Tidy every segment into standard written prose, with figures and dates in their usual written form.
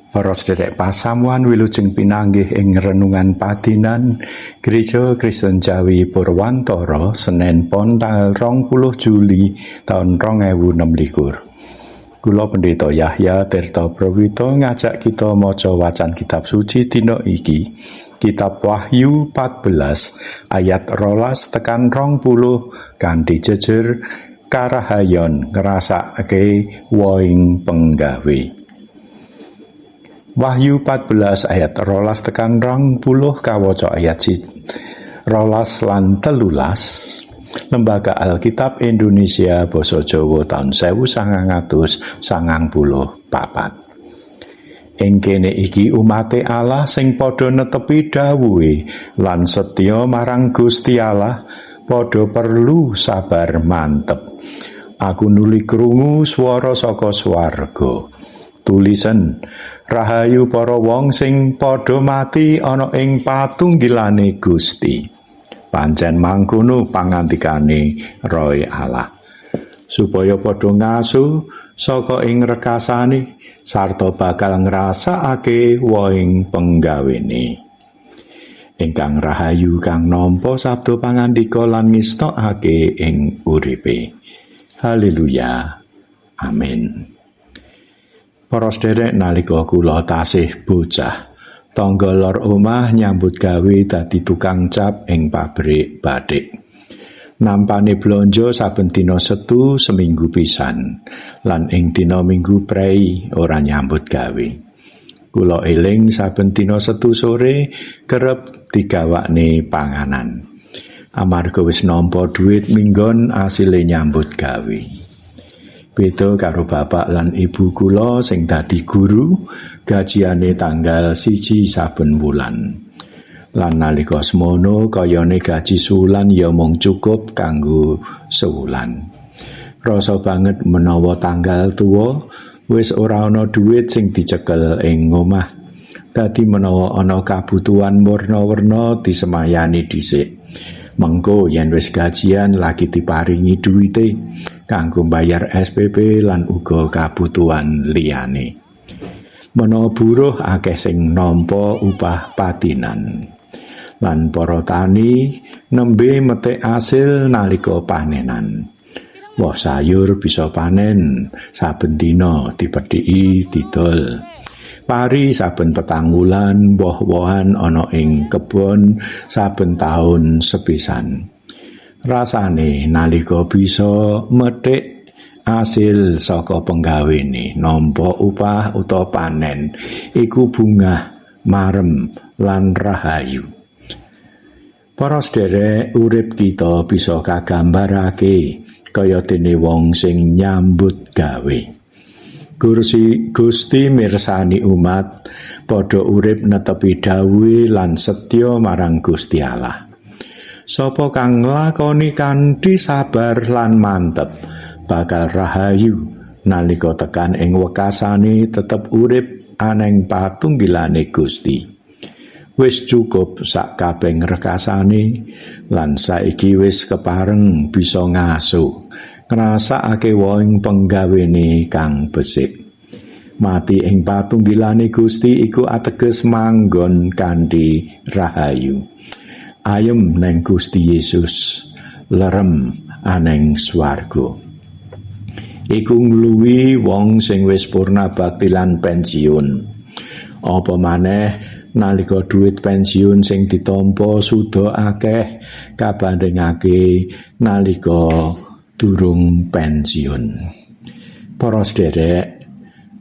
Para sedherek pasamuan wilujeng pinanggih ing renungan padinan Gereja Kristen Jawi Purwantara Senin Pon tanggal 20 Juli tahun 2026. Kula Pendeta Yahya Tirta Prawito ngajak kita maca wacan kitab suci dina iki. Kitab Wahyu 14 ayat 12 tekan 20 kanthi jejer karahayon ngrasake woing penggawe. Wahyu 14 ayat 12 tekan 20 kawaca ayat 12 lan 13. Lembaga Alkitab Indonesia Basa Jawa tahun 1994. Ing kene iki umate Allah sing padha netepi dawuhe lan setya marang Gusti Allah padha perlu sabar mantep. Aku nuli krungu swara saka swarga. Tulisan rahayu para wong sing padha mati ana ing patunggilane Gusti. Pancen mangkono pangantikane Roh Allah. Supaya padha ngaso saka ing rekasane sarta bakal ngrasakake woing penggawene. Ingkang rahayu kang nampa sabda pangandika lan ngestokake ing uripe. Haleluya. Amin. Para sedherek, nalika kula tasih bocah, tangga lor omah nyambut gawe dadi tukang cap ing pabrik batik. Nampane blanja saben dina Setu seminggu pisan, lan ing dina Minggu prei ora nyambut gawe. Kula eling saben dina Setu sore kerep digawakne panganan. Amarga wis nampa dhuwit minggon asile nyambut gawe. Beda karo bapak lan ibu kula sing dadi guru, gajiane tanggal 1 saben wulan. Lan nalika semono kayane gaji sewulan ya mung cukup kanggo sewulan. Rasa banget menawa tanggal tuwa wis ora ana dhuwit sing dicekel ing omah. Dadi menawa ana kabutuhan warna-warna disemayani dhisik. Mengko yen wis gajian lagi diparingi duwite kanggo bayar SPP lan uga kabutuhan liyane. Menawa buruh akeh sing nampa upah patinan. Lan para tani nembe metik asil nalika panenan. Woh sayur bisa panen saben dina dipethiki didol. Pari saben petang wulan, woh-wohan ana ing kebon saben taun sepisan. Rasane nalika bisa methik asil saka penggawene nampa upah utawa panen iku bungah, marem lan rahayu. Para sedherek, urip kita bisa kagambarake kaya dene wong sing nyambut gawe. Gusti mirsani umat padha urip netepi dawuhe lan setya marang Gusti Allah. Sapa kang nglakoni kanthi sabar lan mantep bakal rahayu nalika tekan ing wekasane tetep urip aneng patunggilane Gusti. Wis cukup sak kabeh rekasane lan saiki wis kepareng bisa ngaso. Ngrasakake woing penggawene kang besik. Mati ing patunggilane Gusti iku ateges manggon kanthi rahayu. Ayem neng Gusti Yesus, lerem aneng swarga. Iku ngluwi wong sing wis purna bakti lan pensiun. Apa maneh nalika dhuwit pensiun sing ditampa suda akeh kabandingake nalika durung pensiun. Para sedherek,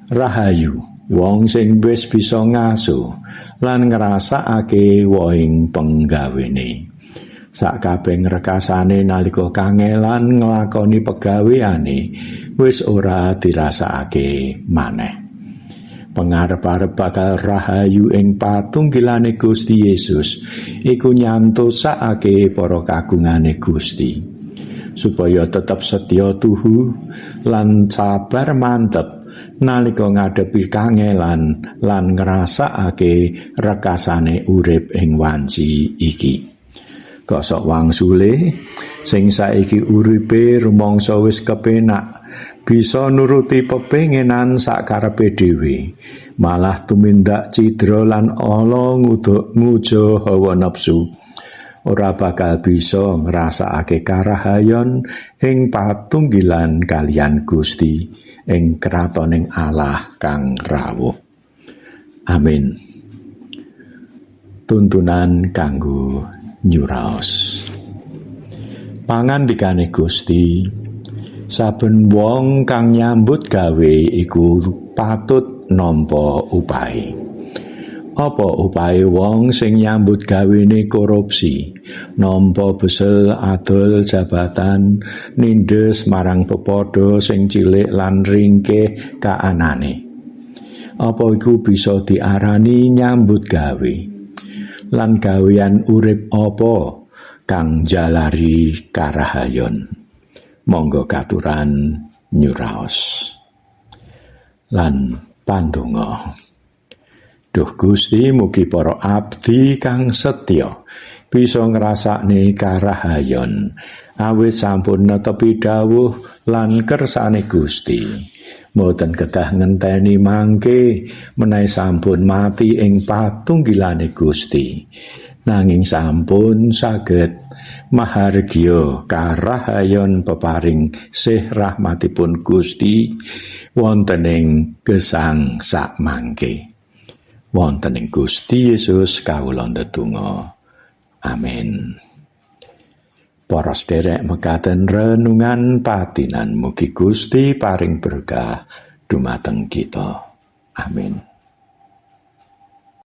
rahayu wong sing wis bisa ngaso lan ngrasakake woing penggawene. Sakabeh rekasane nalika kangelan nglakoni pegaweane wis ora dirasakake maneh. Pangarep-arep bakal rahayu ing patunggilane Gusti Yesus iku nyantosake para kagungane Gusti. Supaya tetap setya tuhu lan sabar mantep nalika ngadepi kangelan lan ngrasakake rekasane urip ing wanci iki. Kosok wangsule sing saiki uripe rumangsa wis kepenak bisa nuruti pepengenan sakarepe dhewe, malah tumindak cidra lan ala nguja hawa nafsu. Ora bakal bisa ngrasakake karahayon ing patunggilan kaliyan Gusti ing kratoning Allah kang rawuh. Amin. Tuntunan kanggo nyuraos. Pangandikane Gusti, saben wong kang nyambut gawe iku patut nampa upahe. Apa upahe wong sing nyambut gawene korupsi, nampa besel adol jabatan, nindes marang pepadha sing cilik lan ringkeh kaanane? Apa iku bisa diarani nyambut gawe? Lan gawean urip apa kang jalari karahayon? Monggo katuran nyuraos lan pandonga. Duh Gusti, mugi para abdi kang setya bisa ngrasakne karahayon awit sampun netepi dawuh lan kersane Gusti. Mboten kedah ngenteni mangke menawi sampun mati ing patunggilane Gusti, nanging sampun saged mahargya karahayon peparing sih rahmatipun Gusti wonten ing gesang sak mangke. Wonten ing Gusti Yesus kawula ndedonga. Amin. Para sedherek mekaten renungan patinan, mugi Gusti paring berkah dumateng kita. Amin.